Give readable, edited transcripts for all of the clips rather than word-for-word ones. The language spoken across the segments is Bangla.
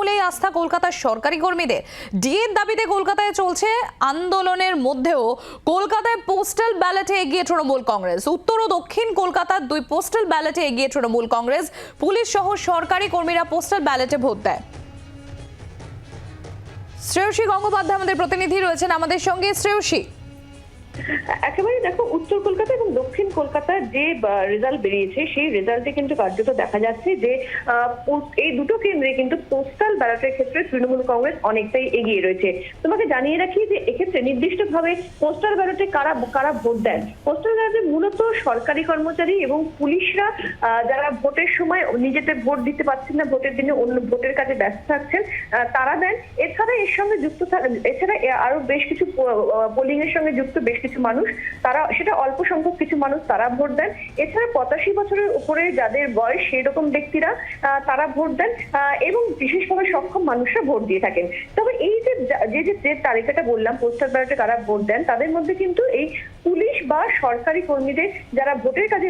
তৃণমূলেই আস্থা কলকাতার সরকারি কর্মীদের। ডিএর দাবিতে কলকাতায় চলছে আন্দোলনের মধ্যেও কলকাতায় পোস্টাল ব্যালটে এগিয়ে তৃণমূল কংগ্রেস। উত্তর ও দক্ষিণ কলকাতার 2 পোস্টাল ব্যালটে এগিয়ে তৃণমূল কংগ্রেস। পুলিশ সহ সরকারি কর্মীরা পোস্টাল ব্যালটে ভোট দেয়। শ্রেয়সী গঙ্গোপাধ্যায় আমাদের প্রতিনিধি রয়েছেন আমাদের সঙ্গে। শ্রেয়সী, একেবারে দেখো, উত্তর কলকাতা এবং দক্ষিণ কলকাতার যে রেজাল্ট বেরিয়েছে সেই রেজাল্টে কিন্তু কার্যত দেখা যাচ্ছে যে এই দুটো কেন্দ্রে কিন্তু পোস্টাল ব্যালটের ক্ষেত্রে তৃণমূল কংগ্রেস অনেকটাই এগিয়ে রয়েছে। তোমাকে জানিয়ে রাখি যে এক্ষেত্রে নির্দিষ্টভাবে পোস্টাল ব্যালটে কারা ভোট দেন। পোস্টাল ব্যালটে মূলত সরকারি কর্মচারী এবং পুলিশরা যারা ভোটের সময় নিজেদের ভোট দিতে পারছেন না, ভোটের দিনে অন্য ভোটের কাজে ব্যস্ত থাকছেন, তারা দেন। এছাড়া এর সঙ্গে যুক্ত এছাড়া আরো বেশ কিছু পোলিং এর সঙ্গে যুক্ত বেশ কিছু মানুষ, তারা সেটা অল্প সংখ্যক কিছু মানুষ তারা ভোট দেন। এছাড়া 85 বছরের উপরে যাদের বয়স সেই রকম ব্যক্তিরা তারা ভোট দেন এবং বিশেষভাবে সক্ষম মানুষরা ভোট দিয়ে থাকেন। তবে এই যে তালিকাটা বললাম পোস্টাল ব্যালটে কারা ভোট দেন, তাদের মধ্যে কিন্তু এই পুলিশ বা সরকারি কর্মীদের যারা ভোটের কাজে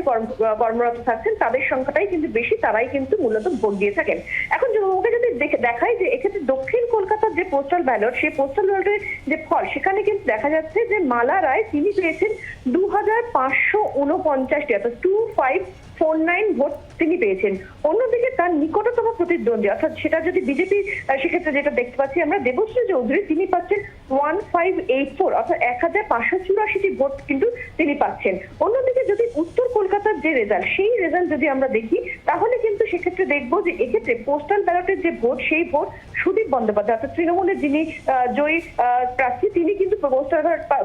কর্মরত থাকছেন তাদের সংখ্যাটাই কিন্তু বেশি, তারাই কিন্তু মূলত ভোট দিয়ে থাকেন। এখন ওকে যদি দেখায় যে এক্ষেত্রে দক্ষিণ কলকাতার যে পোস্টাল ব্যালট, সেই পোস্টাল ব্যালটের যে ফল, সেখানে কিন্তু দেখা যাচ্ছে যে মালা রায় তিনি পেয়েছেন 2549টি, অর্থাৎ 2549 ভোট তিনি পেয়েছেন। অন্যদিকে তার নিকটতম প্রতিদ্বন্দ্বী, অর্থাৎ সেটা যদি বিজেপি, সেক্ষেত্রে যেটা দেখতে পাচ্ছি আমরা, দেবশ্রী চৌধুরী, তিনি পাচ্ছেন 1584, অর্থাৎ 1584টি ভোট কিন্তু তিনি পাচ্ছেন। অন্যদিকে যদি উত্তর কলকাতার যে রেজাল্ট, সেই রেজাল্ট যদি আমরা দেখি, তাহলে কিন্তু সেক্ষেত্রে দেখবো যে এক্ষেত্রে পোস্টাল ব্যালটের যে ভোট, সেই ভোট সুদীপ বন্দ্যোপাধ্যায়, অর্থাৎ তৃণমূলের যিনি জয়ী প্রার্থী, তিনি কিন্তু পোস্টাল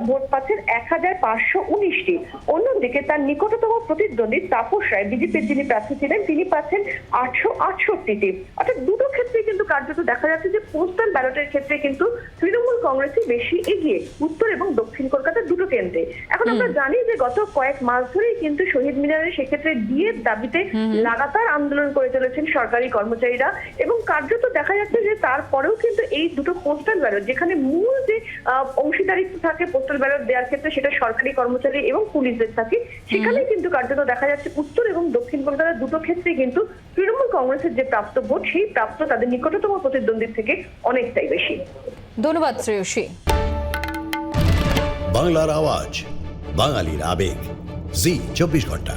ভোট পাচ্ছেন 1519টি। অন্যদিকে তার নিকটতম প্রতিদ্বন্দ্বী তাপস রায়, বিজেপির যিনি প্রার্থী ছিলেন, তিনি পাচ্ছেন 868টি। অর্থাৎ দুটো ক্ষেত্রে কিন্তু কার্যত দেখা যাচ্ছে যে পোস্টাল ব্যালটের ক্ষেত্রে কিন্তু তৃণমূল কংগ্রেসই বেশি এগিয়ে উত্তর এবং দক্ষিণ কলকাতার দুটো কেন্দ্রে। এখন আমরা জানি যে গত কয়েক মাস ধরেই কিন্তু শহীদ মিনারে সেক্ষেত্রে ডিএর দাবিতে লাগাতার আন্দোলন করে চলেছেন সরকারি কর্মচারীরা, এবং কার্যত দেখা যাচ্ছে যে তারপরেও কিন্তু এই দুটো পোস্টাল ব্যালট, যেখানে মূল যে অংশীদারিত্ব থাকে পোস্টাল ব্যালট দেওয়ার ক্ষেত্রে, সেটা সরকারি কর্মচারী এবং পুলিশদের থাকে, সেখানেই কিন্তু কার্যত দেখা যাচ্ছে উত্তর এবং দক্ষিণ কলকাতার দুটো ক্ষেত্রে কিন্তু তৃণমূল কংগ্রেসের যে প্রাপ্ত ভোট, সেই প্রাপ্ত তাদের নিকটতম প্রতিদ্বন্দ্বীর থেকে অনেকটাই বেশি। ধন্যবাদ শ্রেয়সী। বাংলার আওয়াজ, বাঙালির আবেগ, জি 24 ঘন্টা।